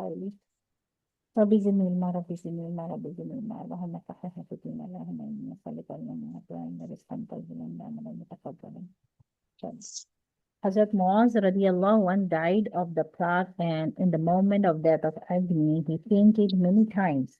highly. ربي زدني علما ربي زدني علما ربي زدني علما اللهم فقهنا في الدين اللهم إني أسألك علما نافعا ورزقا طيبا وعملا متقبلا. Hazrat Muaz radiallahu anh died of the plague, and in the moment of death of agony he fainted many times.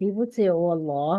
He would say, "Oh Allah,"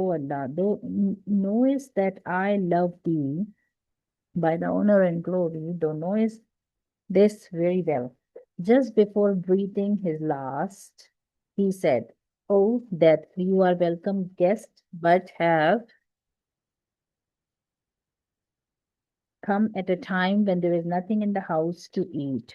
"Oh Allah, thou knowest that I love thee by the honor and glory, thou knowest this very well." Just before breathing his last, he said, "Oh death, you are welcome guest, but have come at a time when there is nothing in the house to eat."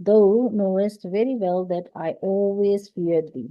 thou knowest very well that I always feared thee.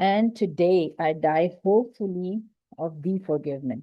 And today I die hopefully of thee forgiveness.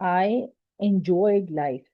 I enjoyed life.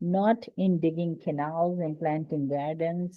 Not in digging canals and planting gardens.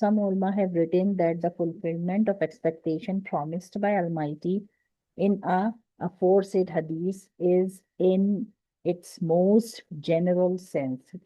some ulama have written that the fulfillment of expectation promised by Almighty in a aforesaid hadith is in its most general sense.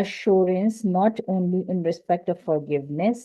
assurance not only in respect of forgiveness.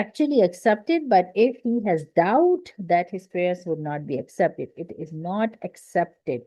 actually accepted, but if he has doubt that his prayers would not be accepted, it is not accepted.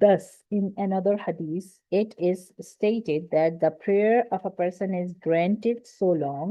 Thus, in another hadith, it is stated that the prayer of a person is granted so long.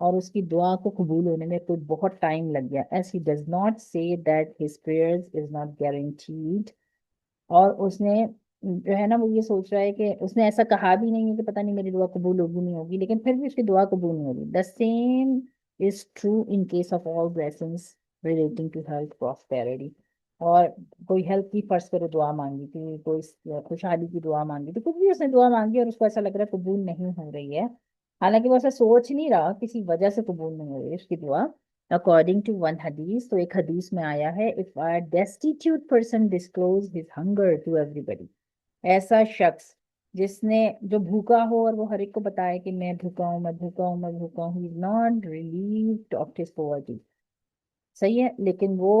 اور اس کی دعا کو قبول ہونے میں کوئی بہت time لگ گیا. ایز ہی ڈز ناٹ سے that his prayers is not guaranteed. اور اس نے جو ہے نا وہ یہ سوچ رہا ہے کہ اس نے ایسا کہا بھی نہیں ہے کہ پتہ نہیں میری دعا قبول ہوگی نہیں ہوگی, لیکن پھر بھی اس کی دعا قبول نہیں ہوگی. The same is true in case of all blessings relating to health prosperity. اور کوئی ہیلتھ کی فرض کرو دعا مانگی تھی, کوئی خوشحالی کی دعا مانگی تھی, کچھ بھی اس نے دعا مانگی اور اس کو ایسا لگ رہا ہے قبول نہیں ہو رہی ہے, حالانکہ وہ ایسا سوچ نہیں رہا, کسی وجہ سے قبول نہیں ہو رہی ہے اس کی دعا. According to one hadith, تو ایک حدیث میں آیا ہے, if a destitute person disclose his hunger to everybody, ایسا شخص جس نے جو بھوکا ہو اور وہ ہر ایک کو بتائے کہ میں بھوکا ہوں, میں بھوکا ہوں, میں بھوکا ہوں, he is not relieved of his poverty. صحیح ہے, لیکن وہ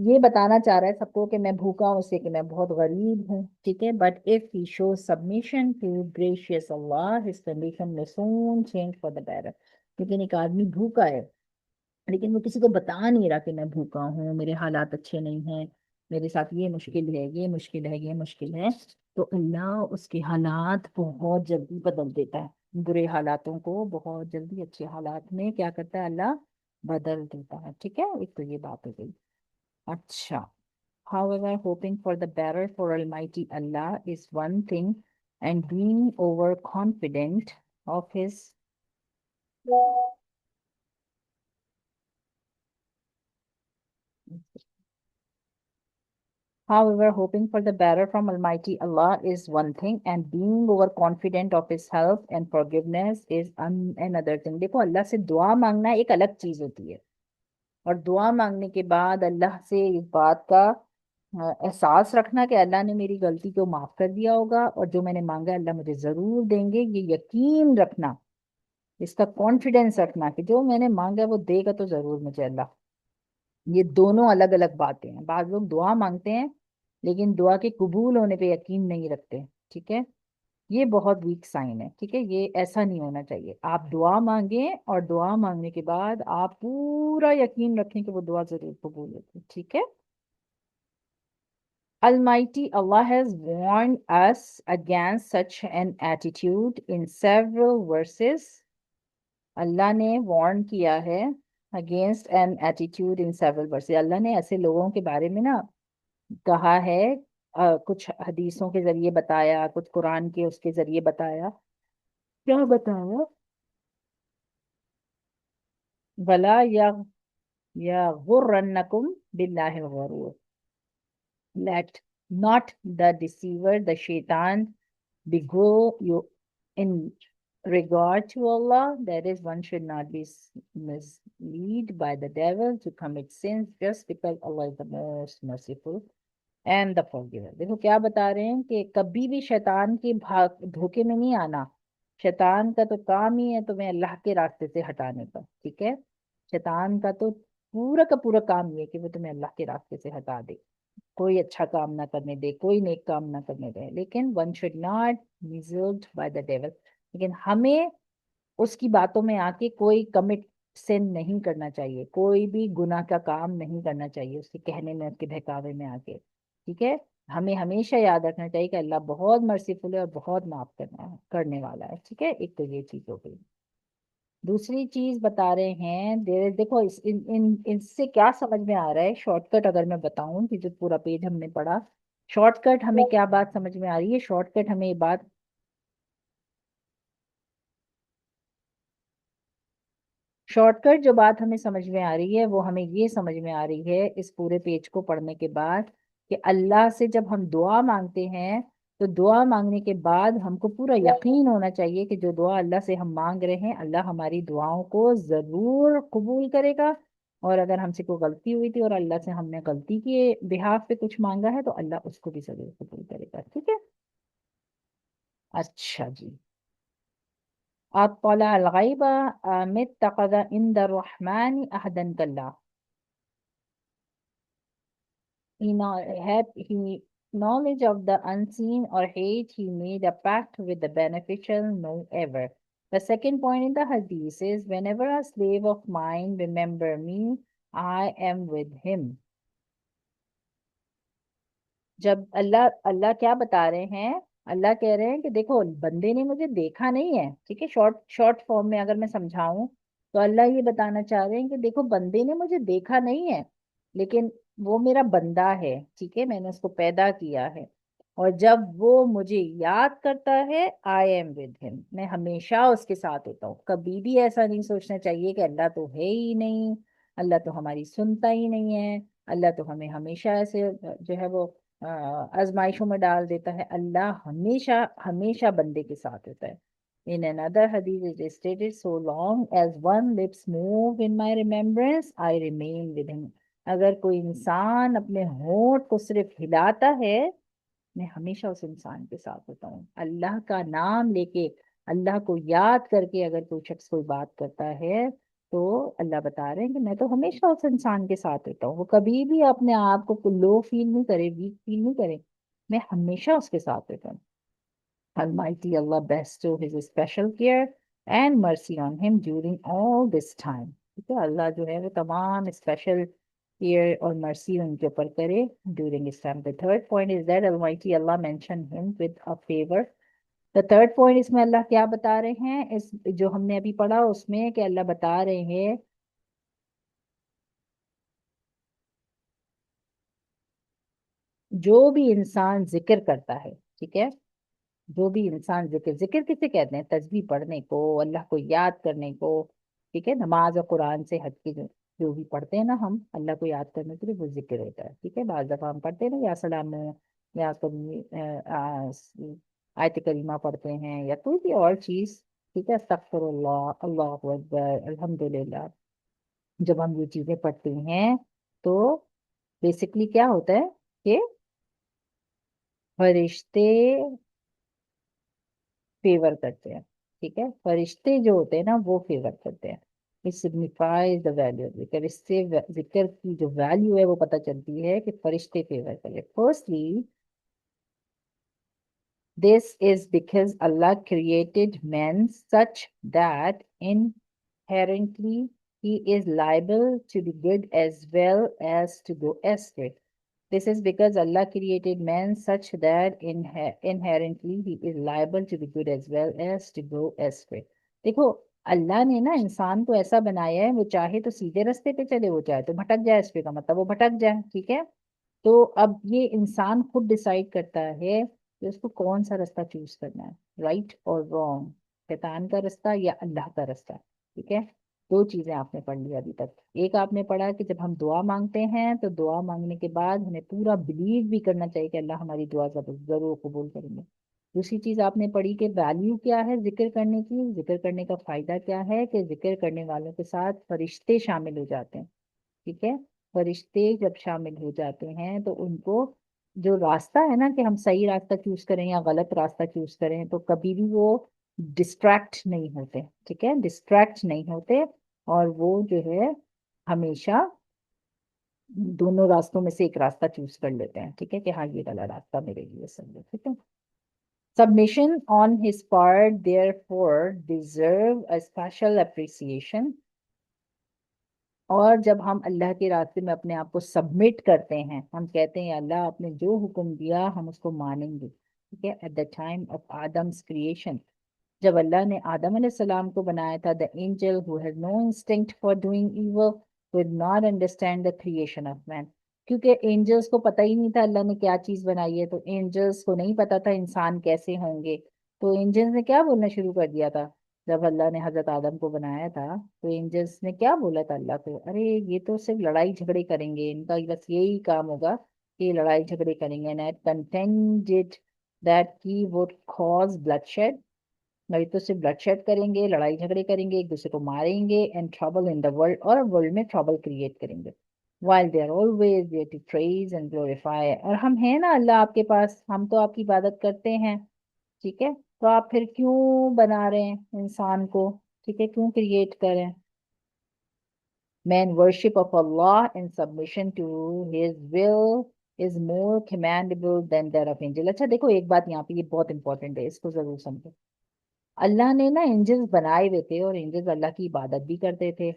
یہ بتانا چاہ رہا ہے سب کو کہ میں بھوکا ہوں اس سے کہ میں بہت غریب ہوں, ٹھیک ہے. But if he shows submission to gracious Allah, his condition may soon change for the better. لیکن ایک آدمی بھوکا ہے لیکن وہ کسی کو بتا نہیں رہا کہ میں بھوکا ہوں, میرے حالات اچھے نہیں ہیں, میرے ساتھ یہ مشکل ہے, یہ مشکل ہے, یہ مشکل ہے, تو اللہ اس کے حالات بہت جلدی بدل دیتا ہے. برے حالاتوں کو بہت جلدی اچھے حالات میں کیا کرتا ہے, اللہ بدل دیتا ہے. ٹھیک ہے, ایک تو یہ بات ہو گئی. اچھا, however hoping for the better for Almighty Allah is one thing and being overconfident of his However, hoping for the better from Almighty Allah is one thing, and being overconfident of His help and forgiveness is another thing. دیکھو, اللہ سے دعا مانگنا ایک الگ چیز ہوتی ہے, اور دعا مانگنے کے بعد اللہ سے اس بات کا احساس رکھنا کہ اللہ نے میری غلطی کو معاف کر دیا ہوگا, اور جو میں نے مانگا اللہ مجھے ضرور دیں گے, یہ یقین رکھنا, اس کا کانفیڈینس رکھنا کہ جو میں نے مانگا وہ دے گا تو ضرور مجھے اللہ. یہ دونوں الگ الگ باتیں ہیں. بعض لوگ دعا مانگتے ہیں لیکن دعا کے قبول ہونے پہ یقین نہیں رکھتے, ٹھیک ہے, یہ بہت ویک سائن ہے. ٹھیک ہے, یہ ایسا نہیں ہونا چاہیے. آپ دعا مانگیں اور دعا مانگنے کے بعد آپ پورا یقین رکھیں کہ وہ دعا ضرور قبول ہوتی ہے. ٹھیک ہے. Almighty Allah has warned us against such an attitude in several verses. اللہ نے وارن کیا ہے against an attitude in several verses. اللہ نے ایسے لوگوں کے بارے میں نا کہا ہے, کچھ حدیثوں کے ذریعے بتایا, کچھ قرآن کے اس کے ذریعے بتایا. کیا بتایا؟ بلا یغرنکم باللہ الغرور. Let not the deceiver, the shaitan, beguile you in regard to Allah. That is, one should not be misled by the devil to commit sins just because Allah is the most merciful and the forgiver. دیکھو کیا بتا رہے ہیں کہ کبھی بھی شیطان کے دھوکے میں نہیں آنا. شیطان کا تو کام ہی ہے تمہیں اللہ کے راستے سے ہٹانے کا. ٹھیک ہے, شیطان کا تو پورا کا پورا کام یہ ہے کہ وہ تمہیں اللہ کے راستے سے ہٹا دے, کوئی اچھا کام نہ کرنے دے, کوئی نیک کام نہ کرنے دے. لیکن one should not misled by the devil. لیکن ہمیں اس کی باتوں میں آ کے کوئی کمٹ سن نہیں کرنا چاہیے, کوئی بھی گناہ کا کام نہیں کرنا چاہیے اس کے کہنے میں, اس کے بہکاوے میں آ کے. ٹھیک ہے, ہمیں ہمیشہ یاد رکھنا چاہیے کہ اللہ بہت مرسیفل ہے اور بہت معاف کرنے والا ہے. ٹھیک ہے, ایک تو یہ چیز ہو گئی. دوسری چیز بتا رہے ہیں, دیکھو اس سے کیا سمجھ میں آ رہا ہے, شارٹ کٹ اگر میں بتاؤں کہ جو پورا پیج ہم نے پڑھا, شارٹ کٹ ہمیں کیا بات سمجھ میں آ رہی ہے؟ شارٹ کٹ ہمیں یہ بات, شارٹ کٹ جو بات ہمیں سمجھ میں آ رہی ہے وہ ہمیں یہ سمجھ میں آ رہی ہے اس پورے پیج کو پڑھنے کے بعد کہ اللہ سے جب ہم دعا مانگتے ہیں تو دعا مانگنے کے بعد ہم کو پورا یقین ہونا چاہیے کہ جو دعا اللہ سے ہم مانگ رہے ہیں اللہ ہماری دعاؤں کو ضرور قبول کرے گا. اور اگر ہم سے کوئی غلطی ہوئی تھی اور اللہ سے ہم نے غلطی کے بہاف پہ کچھ مانگا ہے تو اللہ اس کو بھی ضرور قبول کرے گا. ٹھیک ہے, اچھا جی. اطلع الغیب ام اتخذ عند الرحمن عہدا کلا. He knowledge of the unseen or hate, he made a pact with the beneficial no ever. The second point in the hadith is, whenever a slave of mine remember me, I am with him. جب اللہ کیا بتا رہے ہیں, اللہ کہہ رہے ہیں کہ دیکھو بندے نے مجھے دیکھا نہیں ہے. ٹھیک ہے, شارٹ فارم میں اگر میں سمجھاؤں تو اللہ یہ بتانا چاہ رہے ہیں کہ دیکھو بندے نے مجھے دیکھا نہیں ہے، لیکن وہ میرا بندہ ہے، ٹھیک ہے، میں نے اس کو پیدا کیا ہے، اور جب وہ مجھے یاد کرتا ہے آئی ایم ود ہم، میں ہمیشہ اس کے ساتھ ہوتا ہوں۔ کبھی بھی ایسا نہیں سوچنا چاہیے کہ اللہ تو ہے ہی نہیں، اللہ تو ہماری سنتا ہی نہیں ہے، اللہ تو ہمیں ہمیشہ ایسے جو ہے وہ آزمائشوں میں ڈال دیتا ہے۔ اللہ ہمیشہ ہمیشہ بندے کے ساتھ ہوتا ہے۔ In another hadith it is stated, so long as one lips move in my remembrance, I remain with him. اگر کوئی انسان اپنے ہونٹ کو صرف ہلاتا ہے، میں ہمیشہ اس انسان کے ساتھ ہوتا ہوں۔ اللہ کا نام لے کے، اللہ کو یاد کر کے اگر کوئی شخص کوئی بات کرتا ہے تو اللہ بتا رہے ہیں کہ میں تو ہمیشہ اس انسان کے ساتھ ہوتا ہوں۔ وہ کبھی بھی اپنے آپ کو لو فیل نہیں کرے، ویک فیل نہیں کرے، میں ہمیشہ اس کے ساتھ ہوتا ہوں۔ Almighty Allah bestow His special care and mercy on him during all this time. ٹھیک ہے، اللہ جو ہے وہ تمام اسپیشل کیئر اور مرسی ان کے اوپر کرے during this time. The third point is that Almighty Allah mentioned him with a favor. The third point اس میں اللہ کیا بتا رہے ہیں، اس جو ہم نے ابھی پڑھا اس میں، کہ اللہ بتا رہے ہیں جو بھی انسان ذکر کرتا ہے، ٹھیک ہے، جو بھی انسان ذکر، ذکر کسے کہتے ہیں؟ تسبیح پڑھنے کو، اللہ کو یاد کرنے کو، ٹھیک ہے، نماز اور قرآن سے ہٹ کے جو بھی پڑھتے ہیں نا ہم اللہ کو یاد کرنے کے لیے، وہ ذکر ہوتا ہے، ٹھیک ہے۔ بعض دفعہ ہم پڑھتے ہیں نا یا سلام، یا کبھی آیت کریمہ پڑھتے ہیں یا کوئی بھی اور چیز، ٹھیک ہے، استغفر اللہ، اللہ اکبر، الحمدللہ، جب ہم یہ چیزیں پڑھتے ہیں تو بیسکلی کیا ہوتا ہے کہ فرشتے فیور کرتے ہیں، ٹھیک ہے، فرشتے جو ہوتے ہیں نا وہ فیور کرتے ہیں۔ It signifies the value of ذکر، اس سے ذکر کی جو ویلیو ہے وہ پتہ چلتی ہے کہ فرشتے فیور کرے۔ Firstly, this is because Allah created man such that inherently he is liable to be good as well as to go astray. This is because Allah created man such that inherently he is liable to be good as well as to go astray. دیکھو اللہ نے نا انسان کو ایسا بنایا ہے، وہ چاہے تو سیدھے راستے پہ چلے، وہ چاہے تو بھٹک جائے، اس پہ کا مطلب وہ بھٹک جائے، ٹھیک ہے۔ تو اب یہ انسان خود ڈیسائیڈ کرتا ہے کہ اس کو کون سا راستہ چوز کرنا ہے، رائٹ اور رانگ، شیطان کا راستہ یا اللہ کا راستہ، ٹھیک ہے۔ دو چیزیں آپ نے پڑھ لی ابھی تک۔ ایک آپ نے پڑھا کہ جب ہم دعا مانگتے ہیں تو دعا مانگنے کے بعد ہمیں پورا بلیو بھی کرنا چاہیے کہ اللہ ہماری دعا ضرور قبول کریں گے۔ دوسری چیز آپ نے پڑھی کہ ویلیو کیا ہے ذکر کرنے کی، ذکر کرنے کا فائدہ کیا ہے، کہ ذکر کرنے والوں کے ساتھ فرشتے شامل ہو جاتے ہیں، ٹھیک ہے۔ فرشتے جب شامل ہو جاتے ہیں تو ان کو جو راستہ ہے نا، کہ ہم صحیح راستہ چوز کریں یا غلط راستہ چوز کریں، تو کبھی بھی وہ ڈسٹریکٹ نہیں ہوتے، ٹھیک ہے، ڈسٹریکٹ نہیں ہوتے، اور وہ جو ہے ہمیشہ دونوں راستوں میں سے ایک راستہ چوز کر لیتے ہیں، ٹھیک ہے، کہ ہاں یہ والا راستہ میرے لیے صحیح ہے، ٹھیک ہے۔ Submission on his part therefore deserve a special appreciation. اور جب ہم اللہ کے راستے میں اپنے آپ کو سبمٹ کرتے ہیں، ہم کہتے ہیں اللہ آپ نے جو حکم دیا ہم اس کو مانیں گے، ٹھیک ہے۔ ایٹ دا ٹائم آف آدم's creation، جب اللہ نے آدم علیہ السلام کو بنایا تھا، the angel who has no instinct for doing evil would not understand the creation of man. کیونکہ اینجلس کو پتہ ہی نہیں تھا اللہ نے کیا چیز بنائی ہے، تو اینجلس کو نہیں پتا تھا انسان کیسے ہوں گے، تو اینجلس نے کیا بولنا شروع کر دیا تھا جب اللہ نے حضرت آدم کو بنایا تھا، تو اینجلس نے کیا بولا تھا اللہ کو، ارے یہ تو صرف لڑائی جھگڑے کریں گے، ان کا بس یہی کام ہوگا کہ لڑائی جھگڑے کریں گے، and it contended that he would cause bloodshed، نہیں تو صرف بلڈ شیڈ کریں گے، لڑائی جھگڑے کریں گے، ایک دوسرے کو ماریں گے، and trouble in the world, اور ورلڈ میں ٹربل کریٹ کریں گے، while they are always there to praise and glorify. اور ہم ہیں نا اللہ آپ کے پاس، ہم تو آپ کی عبادت کرتے ہیں، ٹھیک ہے، تو آپ پھر کیوں بنا رہے ہیں انسان کو، ٹھیک ہے، کیوں کریٹ کریں؟ Man worship of Allah in submission to his will is more commendable than that of angel. اچھا دیکھو ایک بات یہاں پہ یہ بہت امپورٹنٹ ہے، اس کو ضرور سمجھو۔ اللہ نے نا اینجلز بنائے ہوئے تھے، اور اینجلز اللہ کی عبادت بھی کرتے تھے،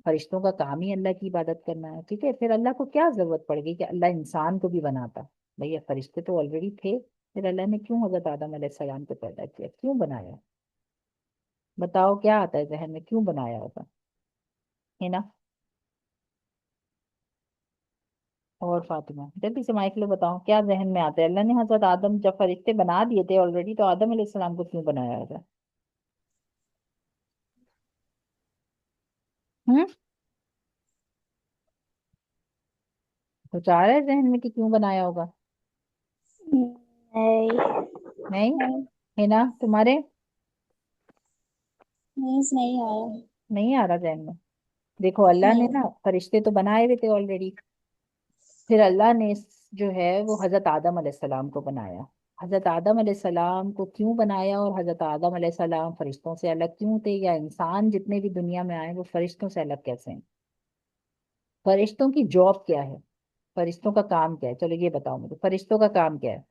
فرشتوں کا کام ہی اللہ کی عبادت کرنا ہے، ٹھیک ہے، پھر اللہ کو کیا ضرورت پڑ گئی کہ اللہ انسان کو بھی بناتا؟ بھیا فرشتے تو آلریڈی تھے، پھر اللہ نے کیوں حضرت آدم علیہ السلام کو پیدا کیا، کیوں بنایا؟ بتاؤ کیا آتا ہے ذہن میں، کیوں بنایا ہوگا؟ ہے نا؟ اور فاطمہ جلدی سے مائک لے بتاؤ کیا ذہن میں آتا ہے؟ اللہ نے حضرت آدم جب فرشتے بنا دیے تھے آلریڈی تو آدم علیہ السلام کو کیوں بنایا ہوگا؟ ہوں؟ کچھ آ رہا ہے ذہن میں کہ کیوں بنایا ہوگا؟ نہیں نہیں نہیں ہے نا تمہارے؟ نہیں آیا. نہیں آ رہا ذہن میں؟ دیکھو اللہ نے نہیں. نا فرشتے تو بنائے ہوئے تھے آلریڈی، پھر اللہ نے جو ہے وہ حضرت آدم علیہ السلام کو بنایا. حضرت آدم علیہ السلام کو کیوں بنایا اور حضرت آدم علیہ السلام فرشتوں سے الگ کیوں تھے، یا انسان جتنے بھی دنیا میں آئے وہ فرشتوں سے الگ کیسے ہیں؟ فرشتوں کی جاب کیا ہے؟ فرشتوں کا کام کیا ہے؟ چلو یہ بتاؤ مجھے، فرشتوں کا کام کیا ہے؟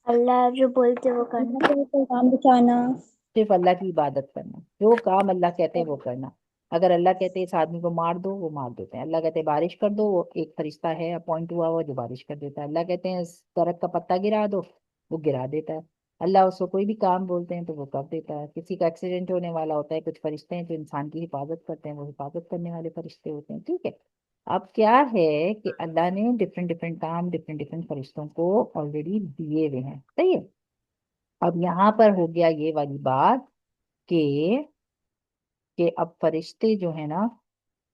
اللہ جو بولتے وہ کرنا. کام بچانا. صرف اللہ کی عبادت کرنا، جو کام اللہ کہتے ہیں وہ کرنا. اگر اللہ کہتے ہیں اس آدمی کو مار دو وہ مار دیتے ہیں، اللہ کہتے ہیں بارش کر دو وہ ایک فرشتہ ہے اپوائنٹ ہوا ہوا جو بارش کر دیتا ہے، اللہ کہتے ہیں اس درخت کا پتا گرا دو وہ گرا دیتا ہے. اللہ اس کو کوئی بھی کام بولتے ہیں تو وہ کر دیتا ہے. کسی کا ایکسیڈنٹ ہونے والا ہوتا ہے، کچھ فرشتے ہیں جو انسان کی حفاظت کرتے ہیں، وہ حفاظت کرنے والے فرشتے ہوتے ہیں. ٹھیک ہے. اب کیا ہے کہ اللہ نے ڈفرینٹ ڈفرینٹ کام ڈفرینٹ ڈفرینٹ فرشتوں کو آلریڈی دیے ہوئے ہیں. صحیح ہے. اب یہاں پر ہو گیا یہ والی بات کہ اب فرشتے جو ہے نا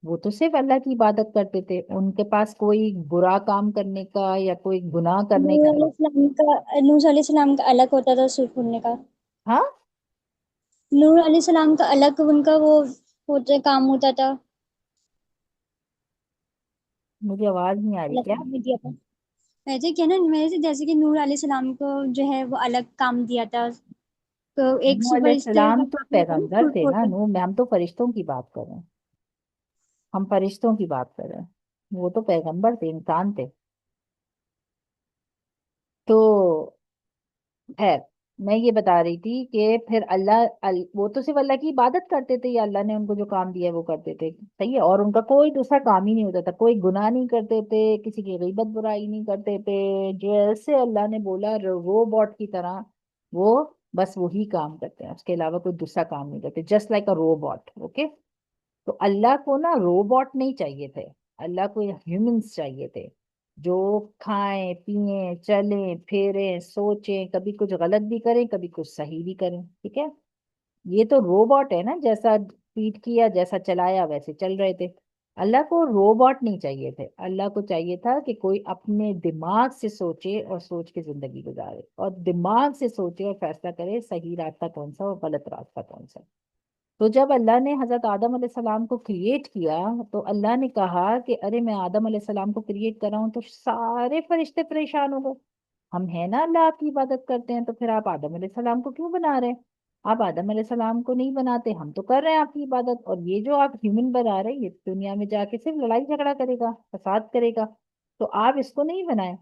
وہ تو صرف اللہ کی عبادت کرتے تھے، ان کے پاس کوئی برا کام کرنے کا یا کوئی گناہ کرنے نور کا علیہ السلام کا نور علیہ السلام کا الگ ہوتا تھا صرف ان کا. ہاں نور علیہ السلام کا الگ ان کا وہ کام ہوتا تھا. مجھے آواز نہیں آ رہی الگ کیا؟ کام نہیں دیا تھا. ویسے کیا نا ویسے جیسے کہ نور علیہ السلام کو جو ہے وہ الگ کام دیا تھا. تو ایک نوح علیہ فرشتے کا السلام تو کام ہوتا ہے نا پیغمبر تھے نا، ہوتا ہے. نوح میں ہم تو فرشتوں کی بات کر رہے ہیں، ہم فرشتوں کی بات کر رہے ہیں. وہ تو پیغمبر تھے، انسان تھے. تو خیر میں یہ بتا رہی تھی کہ پھر وہ تو صرف اللہ کی عبادت کرتے تھے یا اللہ نے ان کو جو کام دیا ہے وہ کرتے تھے. صحیح ہے. اور ان کا کوئی دوسرا کام ہی نہیں ہوتا تھا، کوئی گناہ نہیں کرتے تھے، کسی کی غیبت برائی نہیں کرتے تھے. جیسے اللہ نے بولا روبوٹ کی طرح وہ بس وہی کام کرتے ہیں، اس کے علاوہ کوئی دوسرا کام نہیں کرتے. Just like a robot. Okay. تو اللہ کو نا روبوٹ نہیں چاہیے تھے، اللہ کو ہیومنس چاہیے تھے جو کھائیں پیئیں چلیں پھریں سوچیں، کبھی کچھ غلط بھی کریں کبھی کچھ صحیح بھی کریں. ٹھیک ہے. یہ تو روبوٹ ہے نا، جیسا فیڈ کیا جیسا چلایا ویسے چل رہے تھے. اللہ کو روبوٹ نہیں چاہیے تھے، اللہ کو چاہیے تھا کہ کوئی اپنے دماغ سے سوچے اور سوچ کے زندگی گزارے، اور دماغ سے سوچے اور فیصلہ کرے صحیح راستہ کون سا اور غلط راستہ کون سا. تو جب اللہ نے حضرت آدم علیہ السلام کو کریٹ کیا تو اللہ نے کہا کہ ارے میں آدم علیہ السلام کو کریٹ کر رہا ہوں تو سارے فرشتے پریشان ہو گئے. ہم ہیں نا اللہ آپ کی عبادت کرتے ہیں، تو پھر آپ آدم علیہ السلام کو کیوں بنا رہے ہیں؟ آپ آدم علیہ السلام کو نہیں بناتے، ہم تو کر رہے ہیں آپ کی عبادت، اور یہ جو آپ ہیومن بنا رہے ہیں یہ دنیا میں جا کے صرف لڑائی جھگڑا کرے گا فساد کرے گا، تو آپ اس کو نہیں بنائیں.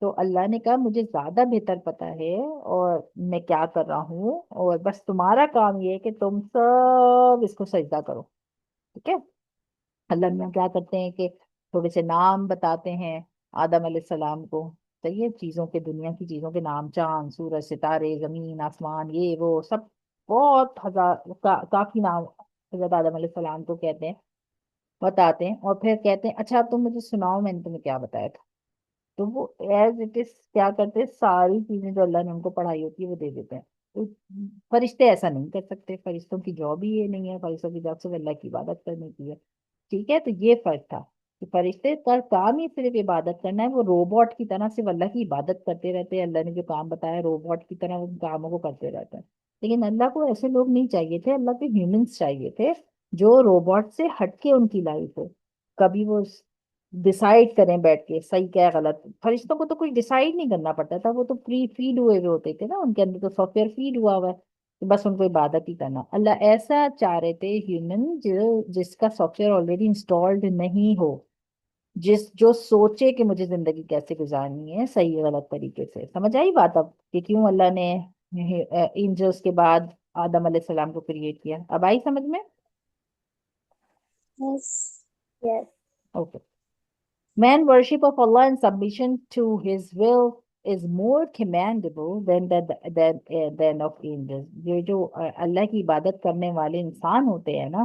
تو اللہ نے کہا مجھے زیادہ بہتر پتا ہے اور میں کیا کر رہا ہوں، اور بس تمہارا کام یہ ہے کہ تم سب اس کو سجدہ کرو. ٹھیک ہے. اللہ میاں کیا کرتے ہیں کہ تھوڑے سے نام بتاتے ہیں آدم علیہ السلام کو. صحیح ہے. چیزوں کے دنیا کی چیزوں کے نام، چاند سورج ستارے زمین آسمان یہ وہ سب بہت کافی نام حضرت آدم علیہ السلام کو کہتے ہیں بتاتے ہیں، اور پھر کہتے ہیں اچھا اب تم مجھے سناؤ میں نے تمہیں کیا بتایا تھا. تو وہ ایز اٹ از کیا کرتے ہیں ساری چیزیں جو اللہ نے ان کو پڑھائی ہوتی ہے وہ دے دیتے ہیں. تو فرشتے ایسا نہیں کر سکتے، فرشتوں کی جاب ہی یہ نہیں ہے، فرشتوں کی جاب صرف اللہ کی عبادت کرنے کی ہے. ٹھیک ہے. تو یہ فرق تھا کہ فرشتے کا کام ہی صرف عبادت کرنا ہے، وہ روبوٹ کی طرح صرف اللہ کی عبادت کرتے رہتے ہیں، اللہ نے جو کام بتایا روبوٹ کی طرح ان کاموں کو کرتے رہتے ہیں. لیکن اللہ کو ایسے لوگ نہیں چاہیے تھے، اللہ کو ہیومنس چاہیے تھے جو روبوٹ سے ہٹ کے ان کی لائف ہو. کبھی وہ ڈسائڈ کریں بیٹھ کے صحیح کیا ہے غلط. فرشتوں کو تو کچھ ڈسائڈ نہیں کرنا پڑتا تھا، وہ تو پری فیڈ ہوئے ہوئے ہوتے تھے نا، ان کے اندر تو سافٹ ویئر فیڈ ہوا ہوا ہے کہ بس ان کو عبادت ہی کرنا. اللہ ایسا چاہ رہے تھے ہیومن جس کا سافٹ ویئر آلریڈی انسٹالڈ نہیں ہو، جو سوچے کہ مجھے زندگی کیسے گزارنی ہے صحیح غلط طریقے سے. سمجھ آئی بات اب کہ کیوں اللہ نے اینجلس کے بعد آدم علیہ السلام کو کریٹ کیا؟ اب آئی سمجھ میں؟ Yes. Yes. Okay. Man worship of Allah and submission to His will is more commendable than of angels. یہ جو اللہ کی عبادت کرنے والے انسان ہوتے ہیں نا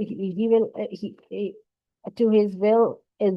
he will to his will is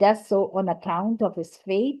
does so on account of his faith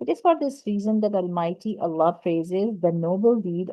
It is for this reason that Almighty Allah praises the noble deed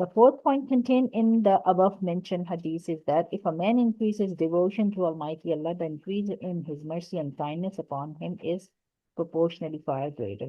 The fourth point contained in the above mentioned hadith is that if a man increases devotion to Almighty Allah, the increase in His mercy and kindness upon him is proportionally far greater.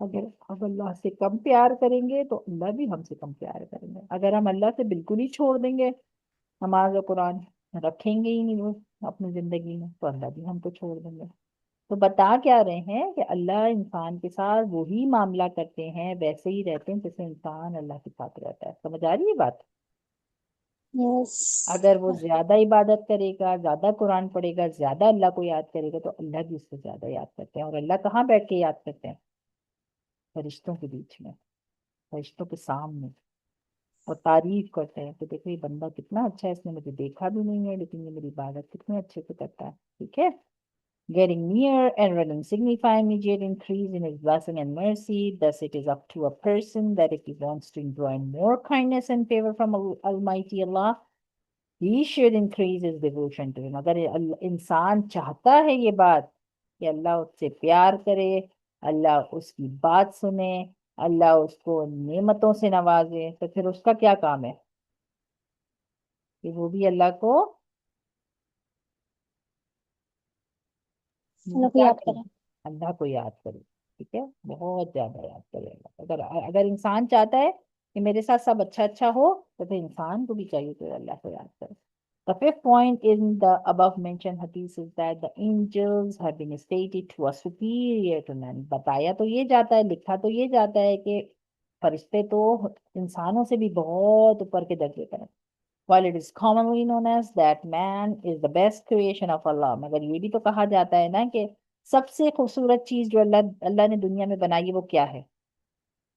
اگر ہم اللہ سے کم پیار کریں گے تو اللہ بھی ہم سے کم پیار کریں گے. اگر ہم اللہ سے بالکل ہی چھوڑ دیں گے، نماز اور قرآن رکھیں گے ہی نہیں وہ اپنی زندگی میں، تو اللہ بھی ہم کو چھوڑ دیں گے. تو بتا کیا رہے ہیں کہ اللہ انسان کے ساتھ وہی معاملہ کرتے ہیں، ویسے ہی رہتے ہیں جیسے انسان اللہ کے ساتھ رہتا ہے. سمجھ آ رہی ہے بات؟ یس. اگر وہ زیادہ عبادت کرے گا، زیادہ قرآن پڑھے گا، زیادہ اللہ کو یاد کرے گا، تو اللہ بھی اس سے زیادہ یاد کرتے ہیں. اور اللہ کہاں بیٹھ کے یاد کرتے ہیں؟ فرشتوں کے بیچ میں، فرشتوں کے سامنے. اور تعریف کرتے ہیں کہ دیکھو یہ بندہ کتنا اچھا ہے، اس نے مجھے دیکھا بھی نہیں ہے لیکن یہ میری عبادت کتنے اچھے سے کرتا ہے. ٹھیک ہے. Getting near and running signify immediate increase in his blessing and mercy. Thus it is up to a person that if he wants to enjoy more kindness and favor from Almighty Allah, he should increase his devotion to him. اگر انسان چاہتا ہے یہ بات کہ اللہ اس سے پیار کرے، اللہ اس کی بات سنے، اللہ اس کو نعمتوں سے نوازے، تو پھر اس کا کیا کام ہے کہ وہ بھی اللہ کو اللہ کو کیا یاد کرے، کریں. اللہ کو یاد کرے. ٹھیک ہے. بہت زیادہ یاد کرے اللہ کو. اگر انسان چاہتا ہے کہ میرے ساتھ سب اچھا اچھا ہو، تو پھر انسان کو بھی چاہیے کہ اللہ کو یاد کرے. The fifth point in the above mentioned hadith is that the angels have been stated to are superior to men. بتایا تو یہ جاتا ہے، لکھا تو یہ جاتا ہے کہ فرشتے تو انسانوں سے بھی بہت اوپر کے درجے پر ہیں. While it is commonly known as that man is the best creation of Allah. مگر یہ بھی تو کہا جاتا ہے نا کہ سب سے خوبصورت چیز جو اللہ نے دنیا میں بنائی ہے وہ کیا ہے؟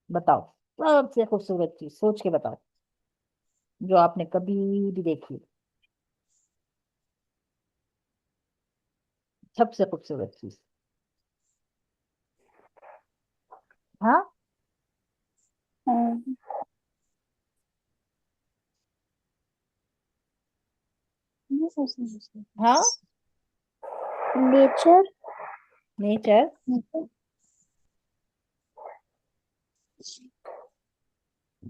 بتاؤ. سب سے خوبصورت چیز سوچ کے بتاؤ جو آپ نے کبھی بھی دیکھی. سب سے خوبصورت چیز. ہاں ہاں نیچر. نیچر.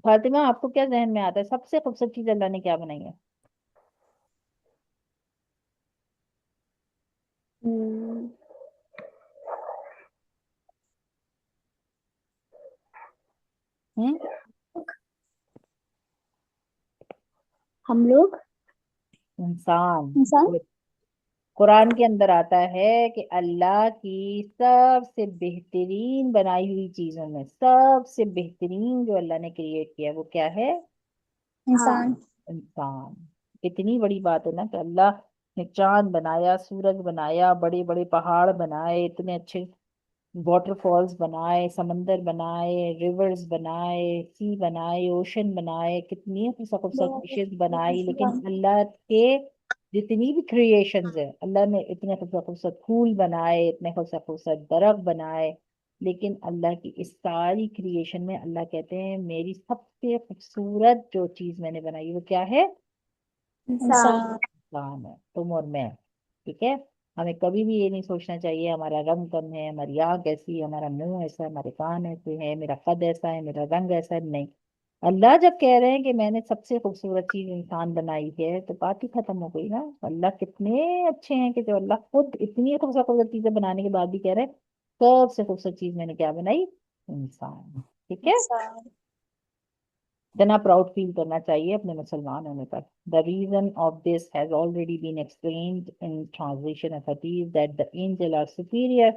فاطمہ آپ کو کیا ذہن میں آتا ہے سب سے خوبصورت چیز اللہ نے کیا بنائی ہے؟ ہم ہم لوگ انسان. انسان. قرآن کے اندر آتا ہے کہ اللہ کی سب سے بہترین بنائی ہوئی چیزوں میں سب سے بہترین جو اللہ نے کریٹ کیا وہ کیا ہے؟ انسان. انسان. کتنی بڑی بات ہے نا کہ اللہ نے چاند بنایا، سورج بنایا، بڑے بڑے پہاڑ بنائے، اتنے اچھے واٹر فالز بنائے، سمندر بنائے، ریورز بنائے، سی بنائے، اوشن بنائے، کتنی خوبصورت فشز بنائی. لیکن اللہ کے جتنی بھی کریشنز ہیں، اللہ نے اتنے خوبصورت خوبصورت پھول بنائے، اتنے خوبصورت خوبصورت درخت بنائے، لیکن اللہ کی اس ساری کریشن میں اللہ کہتے ہیں میری سب سے خوبصورت جو چیز میں نے بنائی وہ کیا ہے؟ انسان. انسان ہے، تم اور میں. ٹھیک ہے. ہمیں کبھی بھی یہ نہیں سوچنا چاہیے ہمارا رنگ کم ہے، ہماری آنکھ ایسی ہے، ہمارا منہ ایسا ہے، ہمارے کان ایسے ہیں، میرا قد ایسا ہے، میرا رنگ ایسا ہے. نہیں. اللہ جب کہہ رہے ہیں کہ میں نے سب سے خوبصورت چیز انسان بنائی ہے تو بات ہی ختم ہو گئی نا. اللہ کتنے اچھے ہیں کہ جو اللہ خود اتنی خوبصورت خوبصورت چیزیں بنانے کے بعد بھی کہہ رہے ہیں سب سے خوبصورت چیز میں نے کیا بنائی؟ انسان. ٹھیک ہے. اتنا پراؤڈ فیل کرنا چاہیے اپنے مسلمان ہونے پر. The reason of this has already been explained in translation of hadith that the angels are superior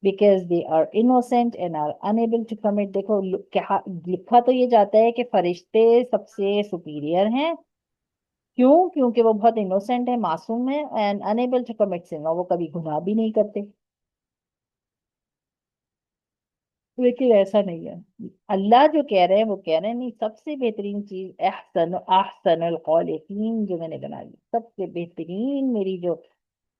because they are innocent and are unable to commit. دیکھو لکھا تو یہ جاتا ہے کہ فرشتے سب سے superior ہیں. کیوں؟ کیونکہ وہ بہت innocent ہیں، معصوم ہیں، and unable to commit sin، اور وہ کبھی گناہ بھی نہیں کرتے. لیکن ایسا نہیں ہے. اللہ جو کہہ رہے ہیں وہ کہہ رہے ہیں نہیں سب سے بہترین چیز احسن الخالقین جو میں نے بنائی، سب سے بہترین میری جو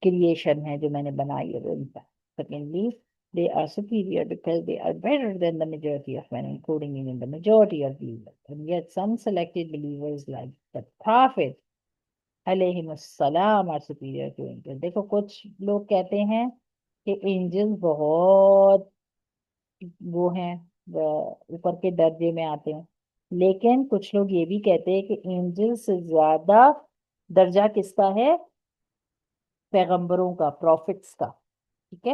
کریشن ہے جو میں نے بنائی ہے وہ انسان. Secondly, they are superior because they are better than the majority of men, including even the majority of believers. And yet some selected believers like the Prophet علیہ السلام are superior to angels. دیکھو کچھ لوگ کہتے ہیں کہ Angel بہت وہ ہیں اوپر کے درجے میں آتے ہیں، لیکن کچھ لوگ یہ بھی کہتے ہیں کہ اینجل سے زیادہ درجہ کس کا ہے؟ پیغمبروں کا، پروفٹس کا. ٹھیک ہے.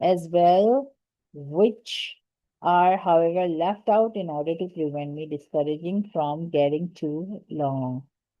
as well, which are, however, left out in order to prevent me discouraging from getting too long.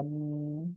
1.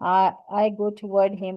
I go toward him,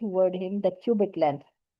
toward him the cubit length,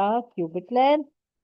a cubit length,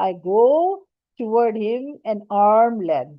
I go toward him an arm length,